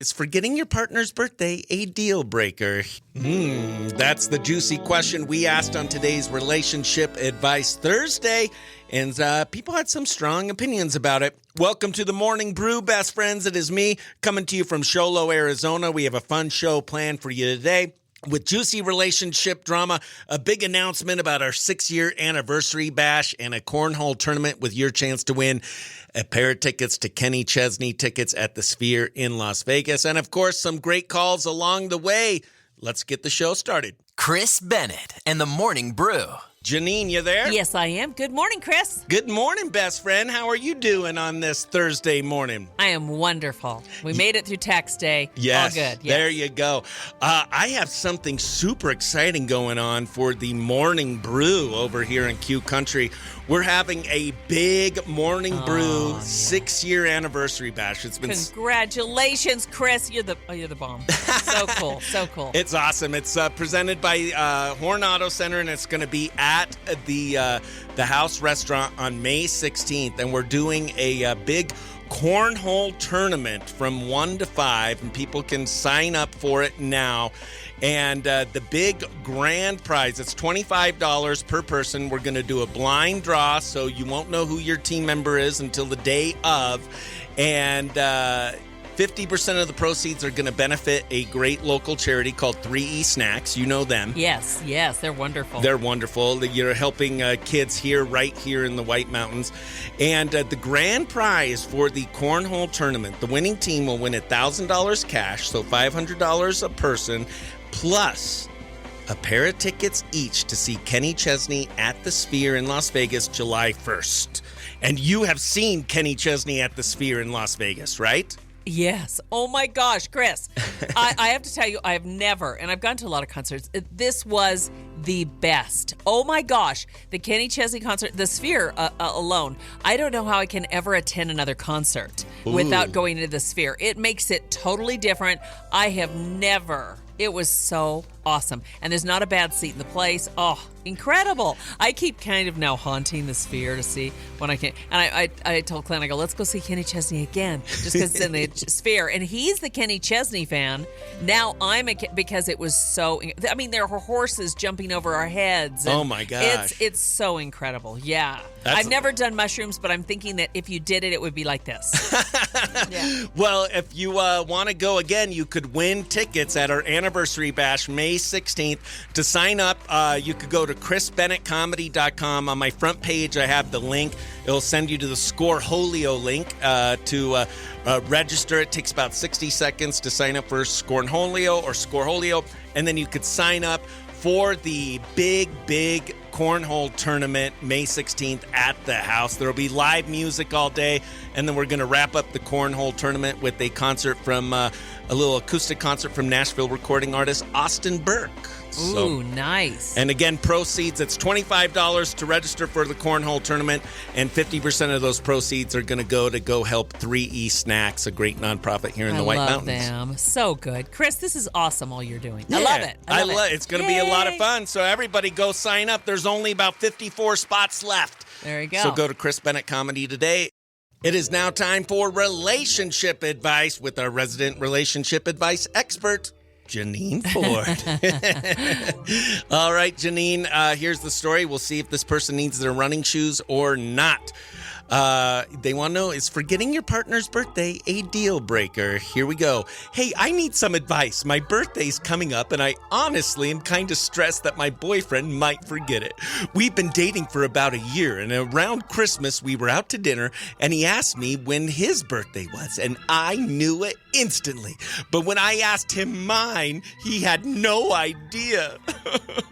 Is forgetting your partner's birthday a deal breaker? That's the juicy question we asked on today's Relationship Advice Thursday, and people had some strong opinions about it. Welcome to the Morning Brew, best friends. It is me coming to you from Show Low, Arizona. We have a fun show planned for you today with juicy relationship drama, a big announcement about our 6-year anniversary bash, and a cornhole tournament with your chance to win a pair of tickets to Kenny Chesney tickets at the Sphere in Las Vegas. And, of course, some great calls along the way. Let's get the show started. Chris Bennett and the Morning Brew. Janine, you there? Yes, I am. Good morning, Chris. Good morning, best friend. How are you doing on this Thursday morning? I am wonderful. We made it through tax day. Yes, all good. Yes. There you go. I have something super exciting going on for the Morning Brew over here in Q Country. We're having a big Morning Brew 6-year anniversary bash. It's been Congratulations, Chris. You're the bomb. So cool. So cool. It's awesome. It's presented by Horn Auto Center, and it's going to be at the House Restaurant on May 16th. And we're doing a big cornhole tournament from 1 to 5, and people can sign up for it now. And the big grand prize, it's $25 per person. We're going to do a blind draw, so you won't know who your team member is until the day of. And 50% of the proceeds are going to benefit a great local charity called 3E Snacks. You know them. Yes, they're wonderful. They're wonderful. You're helping kids right here in the White Mountains. And the grand prize for the cornhole tournament, the winning team will win $1,000 cash, so $500 a person, plus a pair of tickets each to see Kenny Chesney at the Sphere in Las Vegas July 1st. And you have seen Kenny Chesney at the Sphere in Las Vegas, right? Yes. Oh, my gosh, Chris. I have to tell you, I have never, and I've gone to a lot of concerts, this was the best. Oh, my gosh. The Kenny Chesney concert, the Sphere alone, I don't know how I can ever attend another concert without going to the Sphere. It makes it totally different. I have never. It was so awesome. And there's not a bad seat in the place. Oh, incredible. I keep kind of now haunting the Sphere to see when I can. And I told Clint, I go, let's go see Kenny Chesney again, just because it's in the Sphere. And he's the Kenny Chesney fan. Now because it was so, I mean, there were horses jumping over our heads. Oh, my gosh. It's so incredible. Yeah. I've never done mushrooms, but I'm thinking that if you did it, it would be like this. Yeah. Well, if you want to go again, you could win tickets at our anniversary bash, May 16th. To sign up, you could go to chrisbennettcomedy.com. On my front page, I have the link. It'll send you to the Scoreholio link to register. It takes about 60 seconds to sign up for Scoreholio or Scoreholio, and then you could sign up for the big cornhole tournament May 16th at the house. There will be live music all day, and then we're going to wrap up the cornhole tournament with a concert from a little acoustic concert from Nashville recording artist Austin Burke. Ooh, nice. And again, proceeds, it's $25 to register for the cornhole tournament, and 50% of those proceeds are going to go help 3E Snacks, a great nonprofit here in the White Mountains. I love them. So good. Chris, this is awesome all you're doing. I love it. I love it. It's going to be a lot of fun, so everybody go sign up. There's only about 54 spots left. There you go. So go to Chris Bennett Comedy today. It is now time for relationship advice with our resident relationship advice expert, Janine Ford. All right, Janine, here's the story. We'll see if this person needs their running shoes or not. They want to know, is forgetting your partner's birthday a deal breaker? Here we go. Hey, I need some advice. My birthday's coming up, and I honestly am kind of stressed that my boyfriend might forget it. We've been dating for about a year, and around Christmas, we were out to dinner, and he asked me when his birthday was, and I knew it instantly. But when I asked him mine, he had no idea.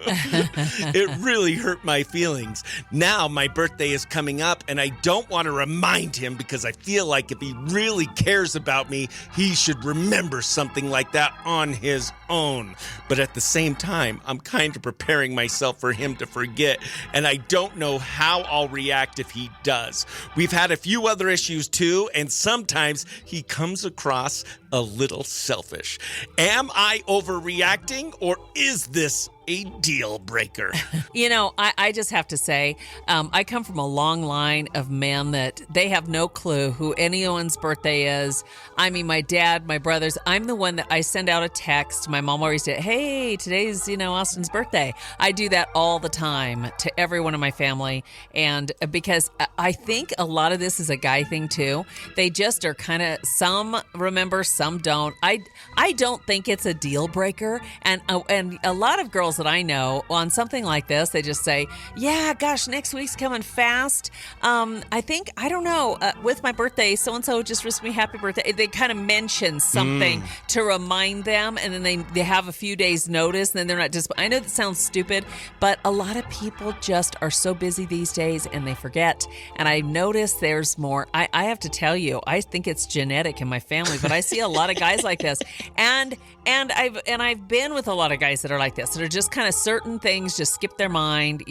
It really hurt my feelings. Now my birthday is coming up, and I don't want to remind him because I feel like if he really cares about me, he should remember something like that on his own. But at the same time, I'm kind of preparing myself for him to forget, and I don't know how I'll react if he does. We've had a few other issues too, and sometimes he comes across a little selfish. Am I overreacting, or is this a deal breaker? I just have to say, I come from a long line of men that they have no clue who anyone's birthday is. I mean, my dad, my brothers, I'm the one that I send out a text. My mom always said, hey, today's, Austin's birthday. I do that all the time to everyone in my family. And because I think a lot of this is a guy thing too. They just are kind of, some remember, some don't. I don't think it's a deal breaker. And a lot of girls that I know on something like this, they just say, yeah, gosh, next week's coming fast. I don't know, with my birthday, so-and-so just wished me happy birthday. They kind of mention something to remind them, and then they have a few days notice, and then they're not just, I know that sounds stupid, but a lot of people just are so busy these days and they forget. And I notice there's more. I have to tell you, I think it's genetic in my family, but I see a lot of guys like this. And I've been with a lot of guys that are like this, that are just kind of certain things just skip their mind.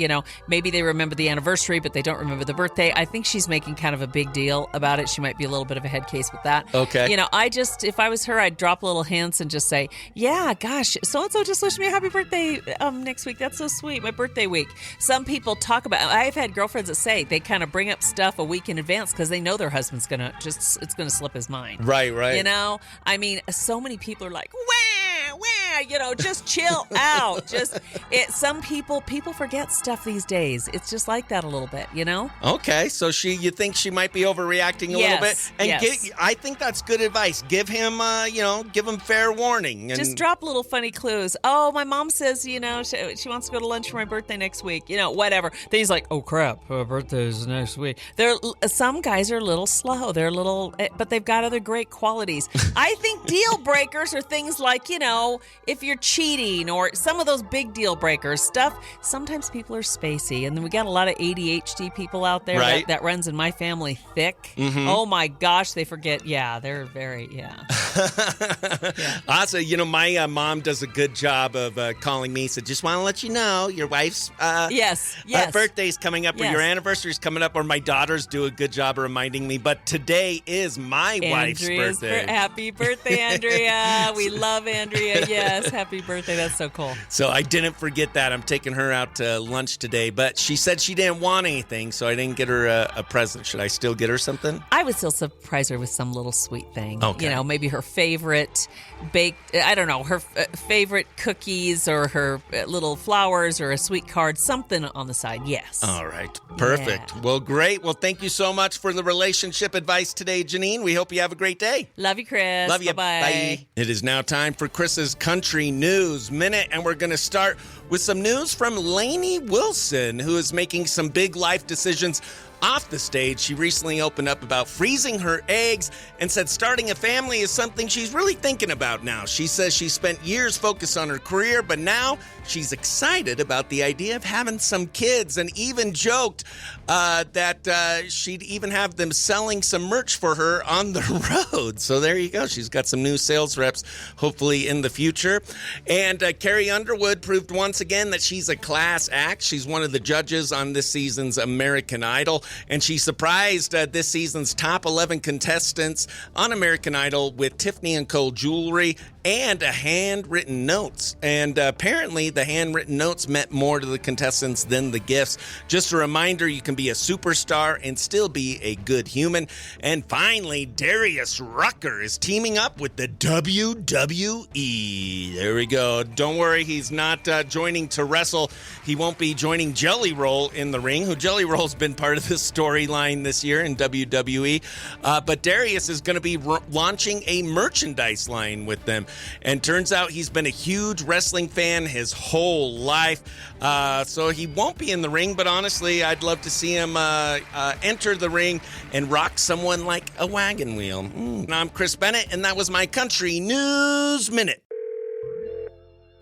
Maybe they remember the anniversary, but they don't remember the birthday. I think she's making kind of a big deal about it. She might be a little bit of a head case with that. Okay. If I was her, I'd drop little hints and just say, yeah, gosh, so-and-so just wished me a happy birthday next week. That's so sweet. My birthday week. Some people talk about, I've had girlfriends that say they kind of bring up stuff a week in advance because they know their husband's it's going to slip his mind. Right. I mean, so many people are like, wah, just chill out. Some people forget stuff these days. It's just like that a little bit, Okay, so you think she might be overreacting a little bit? And yes. I think that's good advice. Give him, give him fair warning. And just drop little funny clues. Oh, my mom says, she wants to go to lunch for my birthday next week. Whatever. Then he's like, oh crap, her birthday is next week. Some guys are a little slow. They're a little, but they've got other great qualities. I think deal breakers are things like, if you're cheating or some of those big deal breakers stuff. Sometimes people are spacey, and then we got a lot of ADHD people out there that runs in my family thick. Mm-hmm. Oh my gosh, they forget. Yeah, they're very, yeah. Also, my mom does a good job of calling me. So just want to let you know your wife's birthday's coming up, or your anniversary's coming up, or my daughters do a good job of reminding me. But today is my wife's birthday. Happy birthday, Andrea. We love Andrea. Yes, happy birthday. That's so cool. So I didn't forget that. I'm taking her out to lunch today, but she said she didn't want anything, so I didn't get her a present. Should I still get her something? I would still surprise her with some little sweet thing. Okay. Maybe her favorite baked, I don't know, her favorite cookies or her little flowers or a sweet card, something on the side. Yes. All right. Perfect. Yeah. Well, great. Well, thank you so much for the relationship advice today, Janine. We hope you have a great day. Love you, Chris. Love you. Bye-bye. Bye. It is now time for Chris's Country News Minute, and we're going to start with some news from Lainey Wilson, who is making some big life decisions off the stage. She recently opened up about freezing her eggs and said starting a family is something she's really thinking about now. She says she spent years focused on her career, but now she's excited about the idea of having some kids, and even joked that she'd even have them selling some merch for her on the road. So there you go. She's got some new sales reps, hopefully in the future. And Carrie Underwood proved once again that she's a class act. She's one of the judges on this season's American Idol, and she surprised this season's top 11 contestants on American Idol with Tiffany & Co. jewelry and a handwritten notes. And apparently the handwritten notes meant more to the contestants than the gifts. Just a reminder, you can be a superstar and still be a good human. And finally, Darius Rucker is teaming up with the WWE. There we go. Don't worry, he's not joining to wrestle. He won't be joining Jelly Roll in the ring, who Jelly Roll's been part of this storyline this year in WWE. But Darius is going to be launching a merchandise line with them. And turns out he's been a huge wrestling fan his whole life. So he won't be in the ring, but honestly, I'd love to see him enter the ring and rock someone like a wagon wheel. I'm Chris Bennett, and that was my Country News Minute.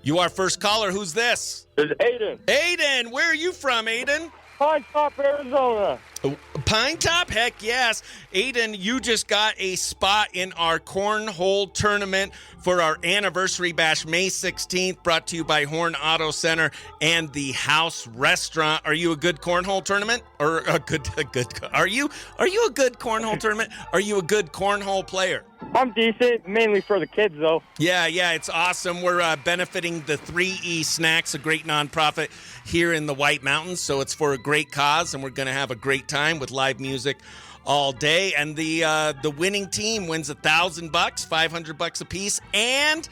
You are first caller. Who's this? It's Aiden. Aiden, where are you from, Aiden? Pinetop, Arizona. Pinetop? Heck yes. Aiden, you just got a spot in our cornhole tournament for our anniversary bash May 16th, brought to you by Horn Auto Center and the House Restaurant. Are you a good cornhole tournament? Or a good are you a good cornhole tournament? Are you a good cornhole player? I'm decent, mainly for the kids, though. Yeah, it's awesome. We're benefiting the 3E Snacks, a great nonprofit here in the White Mountains. So it's for a great cause, and we're going to have a great time with live music all day. And the winning team wins $1,000, $500 a piece, and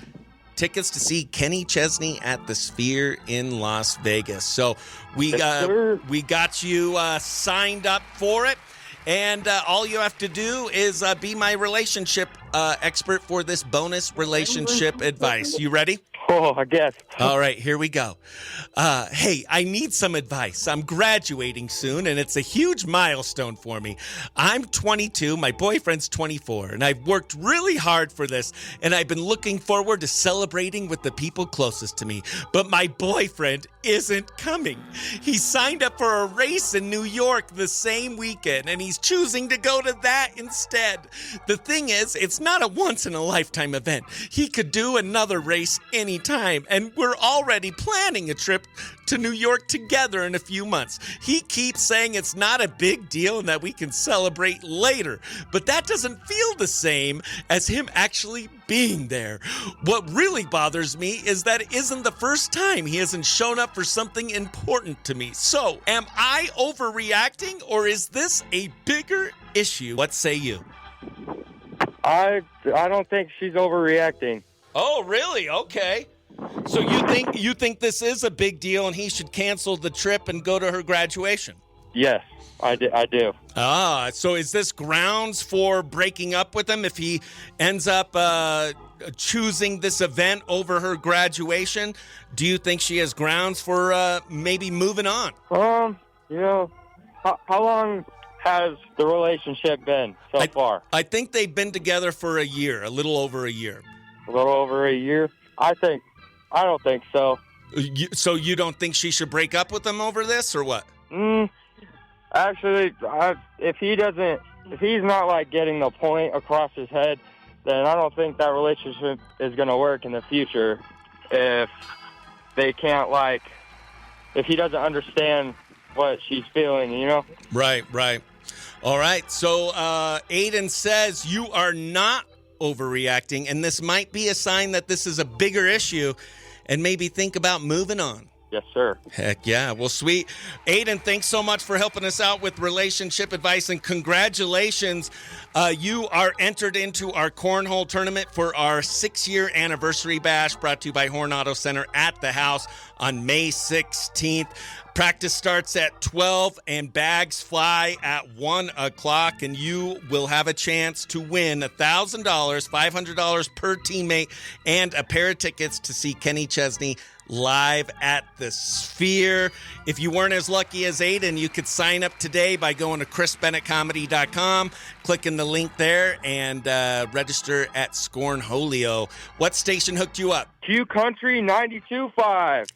tickets to see Kenny Chesney at the Sphere in Las Vegas. So we got you signed up for it. And all you have to do is be my relationship expert for this bonus relationship advice. You ready? Oh, I guess. All right, here we go. Hey, I need some advice. I'm graduating soon, and it's a huge milestone for me. I'm 22, my boyfriend's 24, and I've worked really hard for this, and I've been looking forward to celebrating with the people closest to me. But my boyfriend isn't coming. He signed up for a race in New York the same weekend, and he's choosing to go to that instead. The thing is, it's not a once-in-a-lifetime event. He could do another race anytime, and we're already planning a trip to New York together in a few months. He keeps saying it's not a big deal and that we can celebrate later, but that doesn't feel the same as him actually being there. What really bothers me is that it isn't the first time he hasn't shown up for something important to me. So, am I overreacting, or is this a bigger issue? What say you? I don't think she's overreacting. Oh, really? Okay. So you think this is a big deal and he should cancel the trip and go to her graduation? Yes, I do. So is this grounds for breaking up with him if he ends up choosing this event over her graduation? Do you think she has grounds for maybe moving on? How long has the relationship been so far? I think they've been together for a year, a little over a year. A little over a year? I don't think so. So you don't think she should break up with him over this, or what? Actually, if he's not like getting the point across his head, then I don't think that relationship is going to work in the future. If they can't if he doesn't understand what she's feeling, you know? Right. All right. So Aiden says you are not overreacting, and this might be a sign that this is a bigger issue and maybe think about moving on. Yes, sir. Heck yeah. Well, sweet. Aiden, thanks so much for helping us out with relationship advice, and congratulations. You are entered into our cornhole tournament for our 6-year anniversary bash, brought to you by Horn Auto Center at the house on May 16th. Practice starts at 12 and bags fly at 1 o'clock, and you will have a chance to win $1,000, $500 per teammate, and a pair of tickets to see Kenny Chesney live at the Sphere. If you weren't as lucky as Aiden, you could sign up today by going to chrisbennettcomedy.com, clicking the link there, and register at Scornholio. What station hooked you up? Q Country 92.5.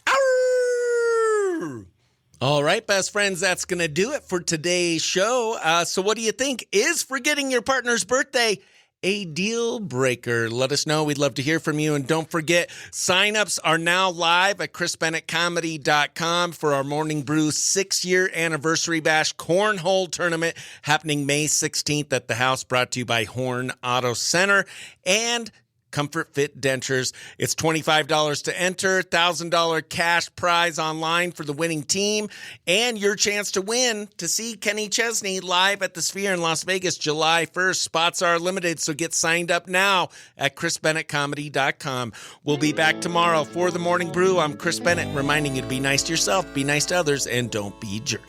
All right, best friends, that's going to do it for today's show. So what do you think? Is forgetting your partner's birthday a deal breaker? Let us know. We'd love to hear from you. And don't forget, signups are now live at chrisbennettcomedy.com for our Morning Brew 6-year anniversary bash cornhole tournament happening May 16th at the house, brought to you by Horn Auto Center and Comfort Fit Dentures. It's $25 to enter, $1,000 cash prize online for the winning team, and your chance to win to see Kenny Chesney live at the Sphere in Las Vegas July 1st. Spots are limited, so get signed up now at chrisbennettcomedy.com. We'll be back tomorrow for the Morning Brew. I'm Chris Bennett, reminding you to be nice to yourself, be nice to others, and don't be jerks.